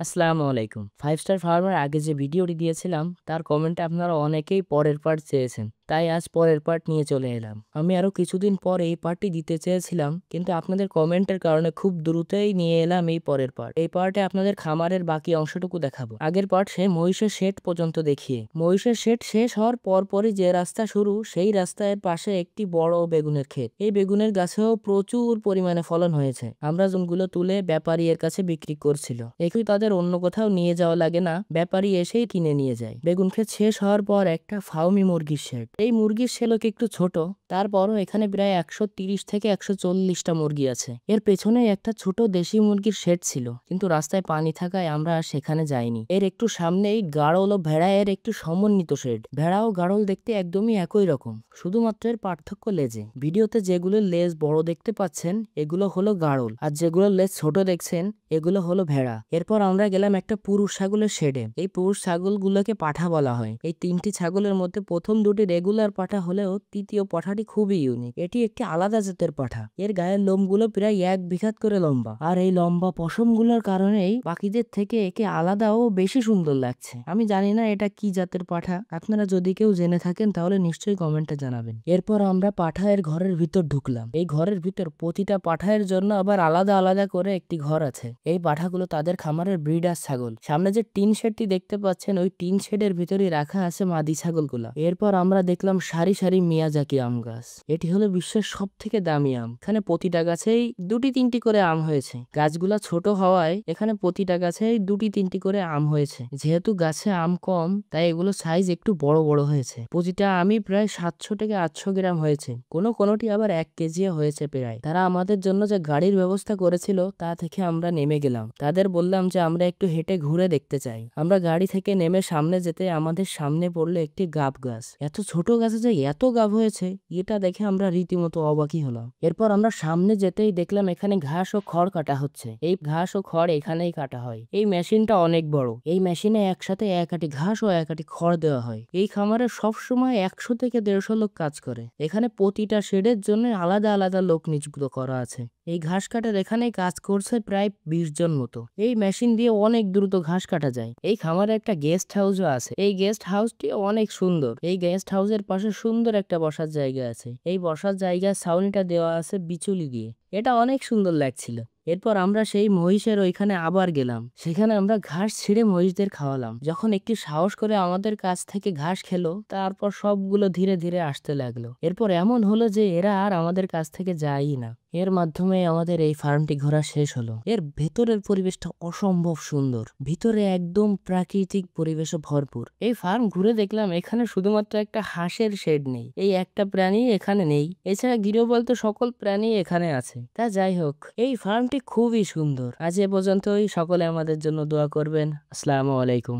আসসালামু আলাইকুম। 5 স্টার ফার্মের আগে যে ভিডিওটি দিয়েছিলাম তার কমেন্টে আপনারা অনেকেই পরের পার্ট চেয়েছেন। তাই আজ পরের পার্ট নিয়ে চলে এলাম। আমি আরো কিছুদিন পর এই পার্টটি দিতে চেয়েছিলাম, কিন্তু আপনাদের কমেন্টের কারণে খুব দ্রুতই নিয়ে এলাম এই পরের পার্ট। এই পার্টে আপনাদের খামারের বাকি অংশটুকু দেখাবো। আগের পার্ট সে মহিষের শেড পর্যন্ত দেখিয়ে, মহিষের শেড শেষ হওয়ার পরপরই যে রাস্তা শুরু, সেই রাস্তার পাশে একটি বড় বেগুনের ক্ষেত। এই বেগুনের গাছেও প্রচুর পরিমাণে ফলন হয়েছে। আমরা জুনগুলো তুলে ব্যাপারী এর কাছে বিক্রি করছিল। একই তাদের অন্য কোথাও নিয়ে যাওয়া লাগে না, ব্যাপারী এসেই কিনে নিয়ে যায়। বেগুন ক্ষেত শেষ হওয়ার পর একটা ফাউমি মুরগির শেড। এই মুরগির শেলক একটু ছোট, তারপরও এখানে প্রায় 130 থেকে 140টা মুরগি আছে। এর পেছনে একটা ছোট দেশি মুরগির শেড ছিল, কিন্তু রাস্তায় পানি থাকায় আমরা আর সেখানে যাইনি। এর একটু সামনেই গাড়ল ও ভেড়া এর একটু সমন্বিত শেড। ভেড়া ও গাড়ল দেখতে একদমই একই রকম, শুধুমাত্র এর পার্থক্য লেজে। ভিডিওতে যেগুলো লেজ বড় দেখতে পাচ্ছেন এগুলো হলো গাড়ল, আর যেগুলো লেজ ছোট দেখছেন এগুলো হলো ভেড়া। এরপর আমরা গেলাম একটা পুরুষ ছাগলের শেডে। এই পুরুষ ছাগলগুলোকে পাঠা বলা হয়। এই 3টি ছাগলের মধ্যে প্রথম 2টি রেগুলার পাঠা হলেও তৃতীয় পাঠাটি খুবই ইউনিক। এটি একটি আলাদা জাতের পাঠা। এর গায়ের লোমগুলো প্রায় 1 বিঘাত করে লম্বা, আর এই লম্বা পশমগুলোর কারণেই বাকিদের থেকে একে আলাদা ও বেশি সুন্দর লাগছে। আমি জানি না এটা কি জাতের পাঠা, আপনারা যদি কেউ জেনে থাকেন তাহলে নিশ্চয়ই কমেন্টে জানাবেন। এরপর আমরা পাঠায়ের ঘরের ভিতর ঢুকলাম। এই ঘরের ভিতর প্রতিটা পাঠায়ের জন্য আবার আলাদা আলাদা করে একটি ঘর আছে। এই পাঠাগুলো তাদের খামারের ব্রিডার ছাগল। সামনে যে টিন শেডটি দেখতে পাচ্ছেন ওই টিন শেডের ভিতরেই রাখা আছে মাদি ছাগলগুলা। এরপর আমরা দেখলাম সারি সারি মিয়াজাকি আম গাছ। এটি হলো বিশ্বের সব থেকে দামি আম। এখানে প্রতিটা গাছেই 2-3টি করে আম হয়েছে। গাছগুলা ছোট হওয়ায় এখানে প্রতিটা গাছেই 2-3টি করে আম হয়েছে। যেহেতু গাছে আম কম, তাই এগুলো সাইজ একটু বড় বড় হয়েছে। প্রতিটা আমই প্রায় 700 থেকে 800 গ্রাম হয়েছে। কোনোটি আবার 1 কেজিও হয়েছে প্রায়। তারা আমাদের জন্য যে গাড়ির ব্যবস্থা করেছিল তা থেকে আমরা নেমে গেলাম। তাদের বললাম যে আমরা একটু হেঁটে ঘুরে দেখতে চাই। আমরা গাড়ি থেকে নেমে সামনে যেতে আমাদের সামনে পড়লো একটি গাব গাছ। এত ছোট গাছে যে এত গাব হয়েছে, এটা দেখে আমরা রীতিমতো অবাকই হলাম। এরপর আমরা সামনে যেতেই দেখলাম এখানে ঘাস ও খড় কাটা হচ্ছে। এই ঘাস ও খড় এখানেই কাটা হয়। এই মেশিনটা অনেক বড়। এই মেশিনে একসাথে 1 আঁটি ঘাস ও 1 আঁটি খড় দেওয়া হয়। এই খামারে সবসময় 100 থেকে 150 লোক কাজ করে। এখানে প্রতিটা শেডের জন্য আলাদা আলাদা লোক নিযুক্ত করা আছে। এই ঘাস কাটার এখানেই কাজ করছে প্রায় 20 জন মতো। এই মেশিন দিয়ে অনেক দ্রুত ঘাস কাটা যায়। এই খামারে একটা গেস্ট হাউসও আছে। এই গেস্ট হাউসটি অনেক সুন্দর। এই গেস্ট হাউসের পাশে সুন্দর একটা বসার জায়গা আছে। এই বসার জায়গার ছাউনিটা দেওয়া আছে বিচুলি দিয়ে। এটা অনেক সুন্দর লাগছিল। এরপর আমরা সেই মহিষের ওইখানে আবার গেলাম। সেখানে আমরা ঘাস ছিঁড়ে মহিষদের খাওয়ালাম। যখন একটি সাহস করে আমাদের কাছ থেকে ঘাস খেলো, তারপর সবগুলো ধীরে ধীরে আসতে লাগলো। এরপর এমন হলো যে এরা আর আমাদের কাছ থেকে যায়ই না। এর মাধ্যমে আমাদের এই ফার্মটি ঘোরা শেষ হলো। এর ভেতরের পরিবেশটা অসম্ভব সুন্দর। ভিতরে একদম প্রাকৃতিক পরিবেশে ভরপুর। এই ফার্ম ঘুরে দেখলাম এখানে শুধুমাত্র একটা হাঁসের শেড নেই। এই একটা প্রাণী এখানে নেই। এছাড়া গৃহপালিত সকল প্রাণী এখানে আছে। তা যাই হোক, এই ফার্মটি খুবই সুন্দর। আজ এ পর্যন্তই। সকলে আমাদের জন্য দোয়া করবেন। আসসালামু আলাইকুম।